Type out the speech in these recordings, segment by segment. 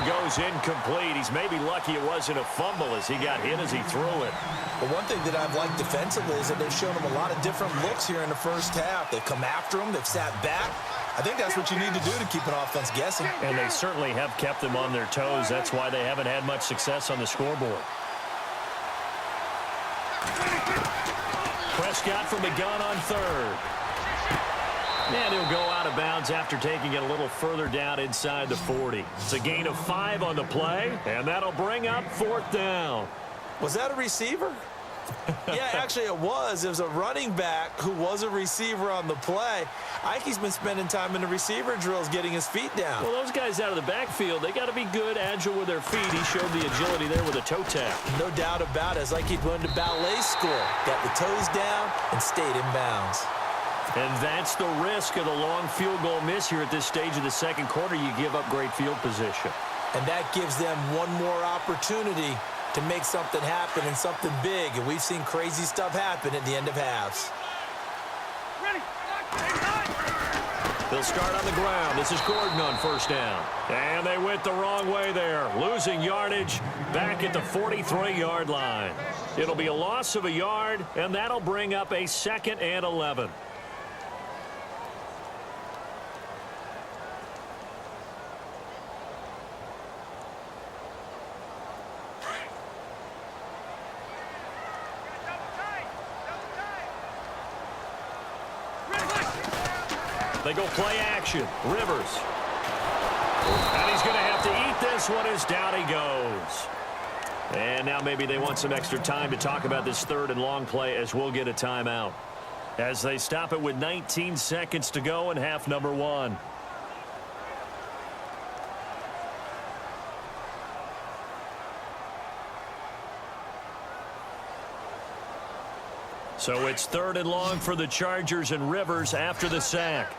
goes incomplete. He's maybe lucky it wasn't a fumble as he got hit as he threw it. But one thing that I've liked defensively is that they've shown him a lot of different looks here in the first half. They've come after him. They've sat back. I think that's what you need to do to keep an offense guessing. And they certainly have kept them on their toes. That's why they haven't had much success on the scoreboard. Prescott from the gun on third. And he'll go out of bounds after taking it a little further down inside the 40. It's a gain of 5 on the play, and that'll bring up 4th down. Was that a receiver? Yeah, actually it was. It was a running back who was a receiver on the play. Ike's been spending time in the receiver drills getting his feet down. Well, those guys out of the backfield, they got to be good, agile with their feet. He showed the agility there with a toe tap. No doubt about it. It's like he went to ballet school. Got the toes down and stayed in bounds. And that's the risk of the long field goal miss here at this stage of the second quarter. You give up great field position. And that gives them one more opportunity to make something happen and something big. And we've seen crazy stuff happen at the end of halves. They'll start on the ground. This is Gordon on first down. And they went the wrong way there, losing yardage back at the 43-yard line. It'll be a loss of a yard, and that'll bring up a 2nd and 11. They go play action. Rivers. And he's going to have to eat this one as down he goes. And now maybe they want some extra time to talk about this 3rd and long play as we'll get a timeout. As they stop it with 19 seconds to go in half number 1. So it's 3rd and long for the Chargers and Rivers after the sack.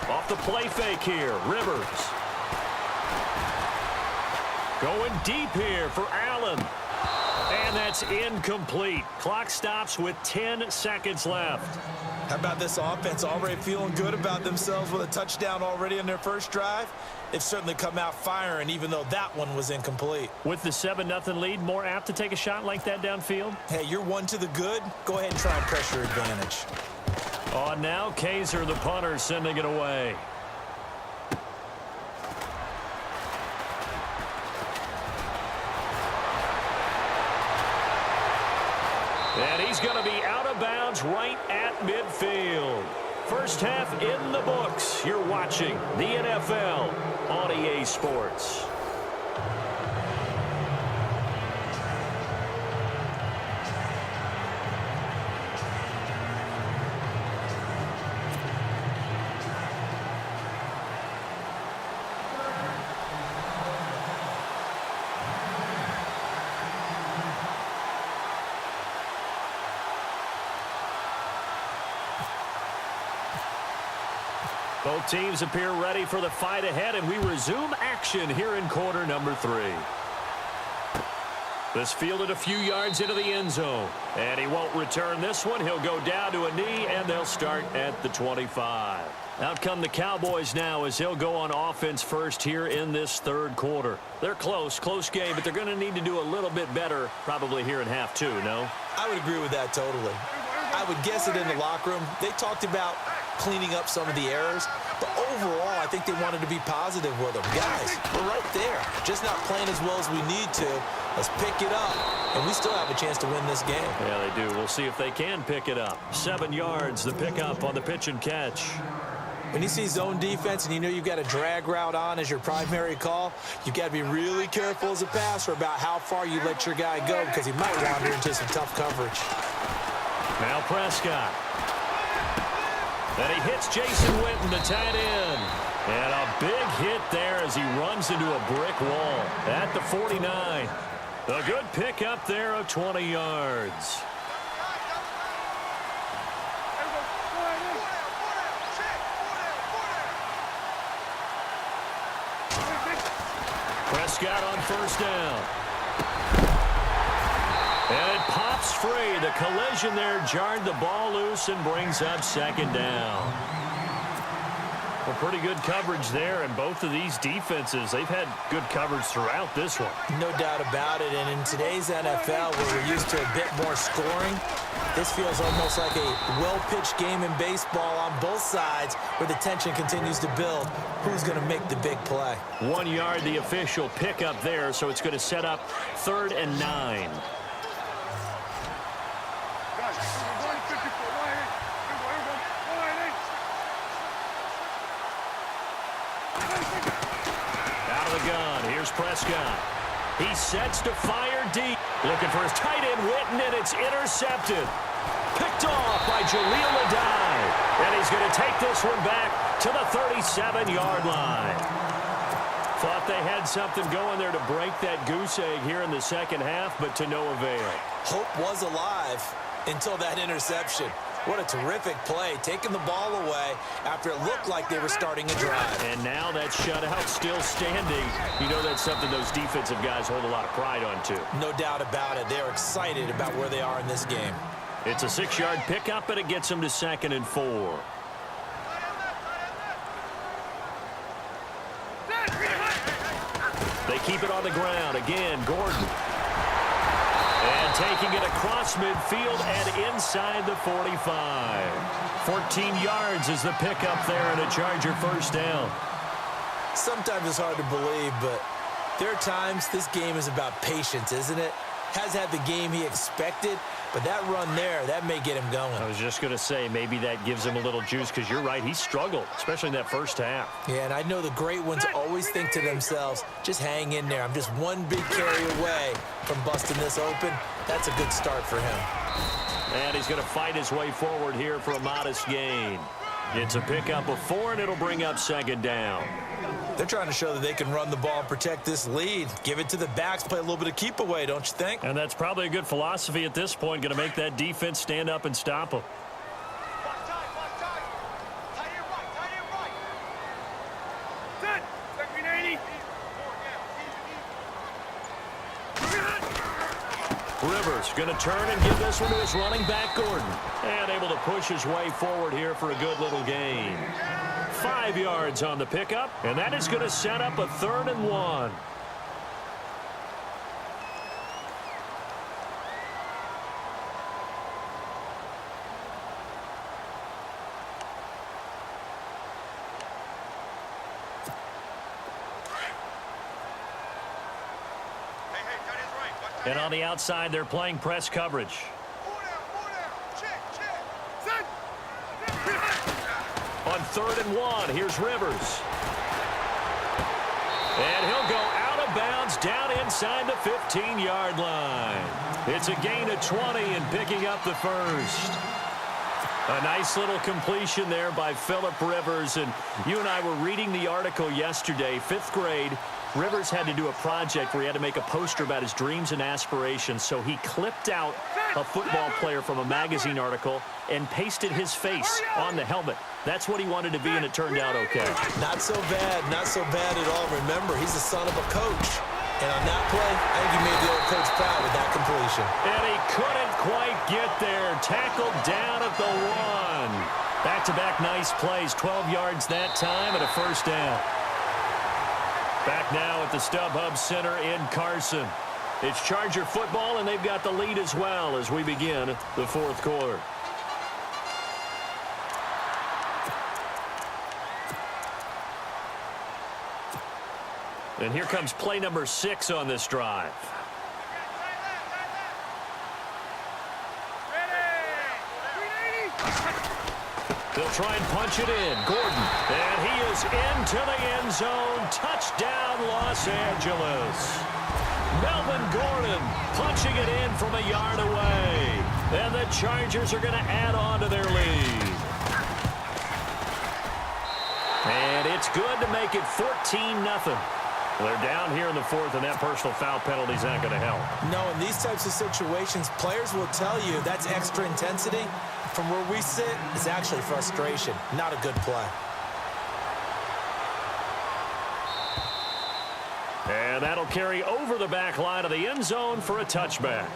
Off the play fake here, Rivers. Going deep here for Allen. And that's incomplete. Clock stops with 10 seconds left. How about this offense already feeling good about themselves with a touchdown already in their first drive? They've certainly come out firing, even though that one was incomplete. With the 7-0 lead, more apt to take a shot like that downfield? Hey, you're one to the good. Go ahead and try and press your advantage. On now, Kaiser, the punter, sending it away. And he's going to be out of bounds right at midfield. First half in the books. You're watching the NFL on EA Sports. Both teams appear ready for the fight ahead, and we resume action here in quarter number 3. This fielded a few yards into the end zone, and he won't return this one. He'll go down to a knee, and they'll start at the 25. Out come the Cowboys now as he'll go on offense first here in this 3rd quarter. They're close game, but they're going to need to do a little bit better probably here in half 2, no? I would agree with that totally. I would guess it in the locker room. They talked about cleaning up some of the errors, but overall, I think they wanted to be positive with them. Guys, we're right there. Just not playing as well as we need to. Let's pick it up, and we still have a chance to win this game. Yeah, they do. We'll see if they can pick it up. 7 yards, the pickup on the pitch and catch. When you see zone defense and you know you've got a drag route on as your primary call, you've got to be really careful as a passer about how far you let your guy go because he might wander into some tough coverage. Now Prescott. And he hits Jason Witten, the tight end. And a big hit there as he runs into a brick wall at the 49. A good pickup there of 20 yards. Prescott on first down. And it pops free. The collision there jarred the ball loose and brings up 2nd down. Well, pretty good coverage there, and both of these defenses, they've had good coverage throughout this one. No doubt about it, and in today's NFL, where we're used to a bit more scoring, this feels almost like a well-pitched game in baseball on both sides where the tension continues to build. Who's going to make the big play? 1 yard, the official pickup there, so it's going to set up 3rd and 9. Gun. Here's Prescott. He sets to fire deep. Looking for his tight end, Witten, and it's intercepted. Picked off by Jaleel Adai. And he's going to take this one back to the 37-yard line. Thought they had something going there to break that goose egg here in the second half, but to no avail. Hope was alive until that interception. What a terrific play, taking the ball away after it looked like they were starting a drive. And now that shutout still standing. You know that's something those defensive guys hold a lot of pride on, too. No doubt about it. They're excited about where they are in this game. It's a 6-yard pickup, and it gets them to 2nd and 4. They keep it on the ground. Again, Gordon. And taking it across midfield and inside the 45. 14 yards is the pickup there and a Charger first down. Sometimes it's hard to believe, but there are times this game is about patience, isn't it? Has had the game he expected, but that run there, that may get him going. I was just going to say, maybe that gives him a little juice because you're right, he struggled, especially in that first half. Yeah, and I know the great ones always think to themselves, just hang in there. I'm just one big carry away from busting this open. That's a good start for him. And he's going to fight his way forward here for a modest gain. It's a pickup of 4, and it'll bring up 2nd down. They're trying to show that they can run the ball and protect this lead. Give it to the backs, play a little bit of keep away, don't you think? And that's probably a good philosophy at this point, going to make that defense stand up and stop them. Rivers going to turn and give this one to his running back, Gordon. And able to push his way forward here for a good little gain. 5 yards on the pickup, and that is going to set up a 3rd and 1. And on the outside, they're playing press coverage. On 3rd and 1, here's Rivers. And he'll go out of bounds down inside the 15-yard line. It's a gain of 20 and picking up the first. A nice little completion there by Phillip Rivers. And you and I were reading the article yesterday, 5th grade. Rivers had to do a project where he had to make a poster about his dreams and aspirations, so he clipped out a football player from a magazine article and pasted his face on the helmet. That's what he wanted to be, and it turned out okay. Not so bad at all. Remember, he's the son of a coach. And on that play, I think he made the old coach proud with that completion. And he couldn't quite get there. Tackled down at the 1. Back-to-back nice plays, 12 yards that time and a first down. Back now at the StubHub Center in Carson. It's Charger football, and they've got the lead as well as we begin the 4th quarter. And here comes play number 6 on this drive. They'll try and punch it in. Gordon. And he is into the end zone. Touchdown, Los Angeles. Melvin Gordon punching it in from a yard away. And the Chargers are going to add on to their lead. And it's good to make it 14-0. They're down here in the 4th, and that personal foul penalty is not going to help. No, in these types of situations, players will tell you that's extra intensity. From where we sit, it's actually frustration. Not a good play. And that'll carry over the back line of the end zone for a touchback.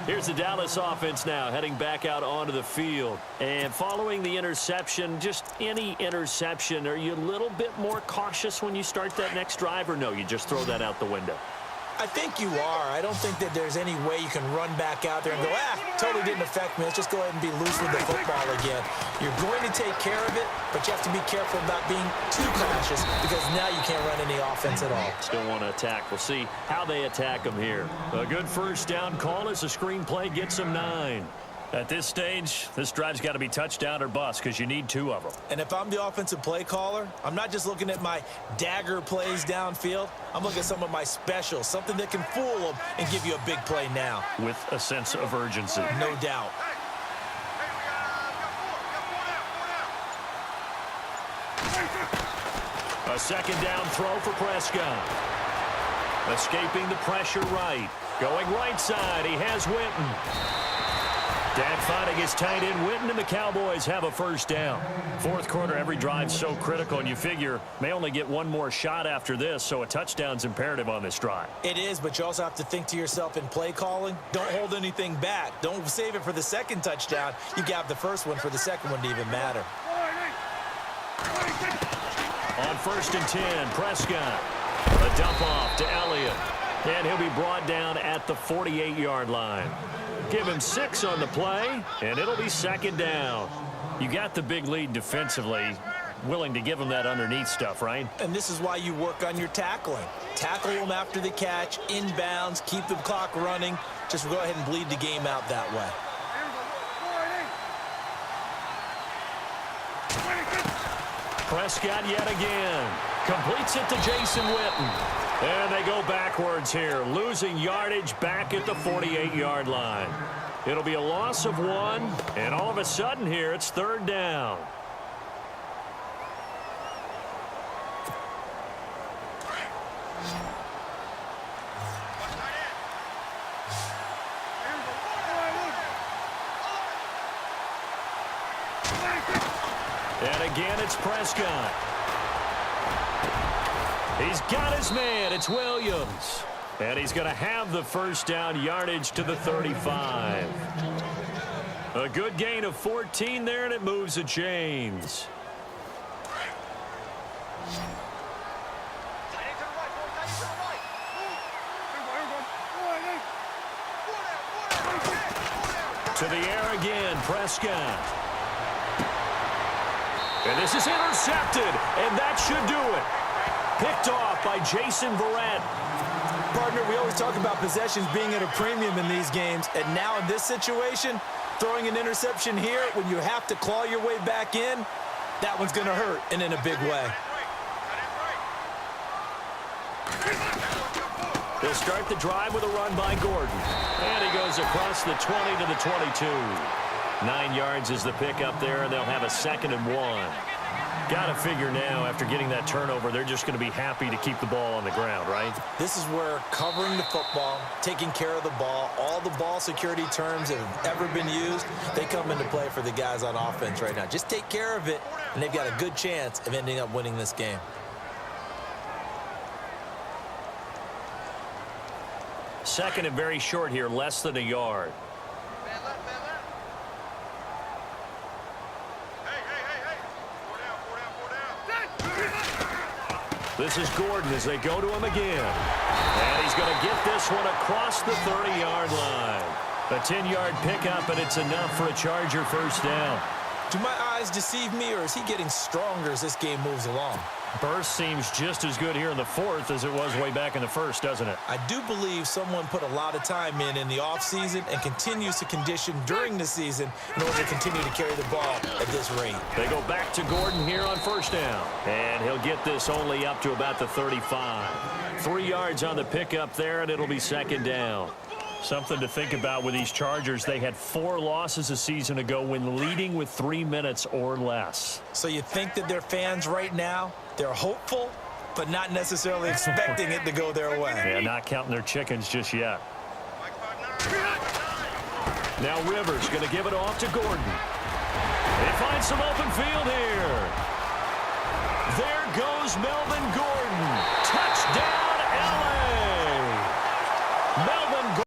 Here's the Dallas offense now heading back out onto the field. And following the interception, just any interception, are you a little bit more cautious when you start that next drive, or no, you just throw that out the window? I think you are. I don't think that there's any way you can run back out there and go, totally didn't affect me. Let's just go ahead and be loose with the football again. You're going to take care of it, but you have to be careful about being too cautious because now you can't run any offense at all. Still want to attack. We'll see how they attack them here. A good first down call as the screenplay gets them 9. At this stage, this drive's got to be touchdown or bust because you need 2 of them. And if I'm the offensive play caller, I'm not just looking at my dagger plays downfield. I'm looking at some of my specials, something that can fool them and give you a big play now. With a sense of urgency. No doubt. A second down throw for Prescott. Escaping the pressure right. Going right side, he has Witten. Dak finding his tight end Witten, and the Cowboys have a first down. Fourth quarter, every drive's so critical, and you figure may only get one more shot after this, so a touchdown's imperative on this drive. It is, but you also have to think to yourself in play calling, don't hold anything back. Don't save it for the second touchdown. You got the first one for the second one to even matter. On 1st and 10, Prescott. A dump off to Elliott. And he'll be brought down at the 48-yard line. Give him 6 on the play, and it'll be second down. You got the big lead defensively, willing to give him that underneath stuff, right? And this is why you work on your tackling. Tackle them after the catch, inbounds, keep the clock running. Just go ahead and bleed the game out that way. Prescott yet again. Completes it to Jason Witten. And they go backwards here, losing yardage back at the 48-yard line. It'll be a loss of 1, and all of a sudden here, it's third down. And again, it's Prescott. He's got his man. It's Williams. And he's going to have the first down, yardage to the 35. A good gain of 14 there, and it moves the chains. To the air again, Prescott. And this is intercepted, and that should do it. Picked off by Jason Verrett. Partner, we always talk about possessions being at a premium in these games, and now in this situation, throwing an interception here when you have to claw your way back in, that one's going to hurt, and in a big way. They'll start the drive with a run by Gordon. And he goes across the 20 to the 22. 9 yards is the pickup there, and they'll have a 2nd and 1. Got to figure now, after getting that turnover, they're just going to be happy to keep the ball on the ground, right? This is where covering the football, taking care of the ball, all the ball security terms that have ever been used, they come into play for the guys on offense right now. Just take care of it, and they've got a good chance of ending up winning this game. Second and very short here, less than a yard. This is Gordon as they go to him again. And he's going to get this one across the 30-yard line. A 10-yard pickup, and it's enough for a Charger first down. Do my eyes deceive me, or is he getting stronger as this game moves along? Burst seems just as good here in the fourth as it was way back in the first, doesn't it? I do believe someone put a lot of time in the offseason and continues to condition during the season in order to continue to carry the ball at this rate. They go back to Gordon here on first down. And he'll get this only up to about the 35. 3 yards on the pickup there, and it'll be second down. Something to think about with these Chargers. They had 4 losses a season ago when leading with 3 minutes or less. So you think that their fans right now, they're hopeful, but not necessarily expecting it to go their way. Yeah, not counting their chickens just yet. Now Rivers going to give it off to Gordon. They find some open field here. There goes Melvin Gordon. Touchdown, LA.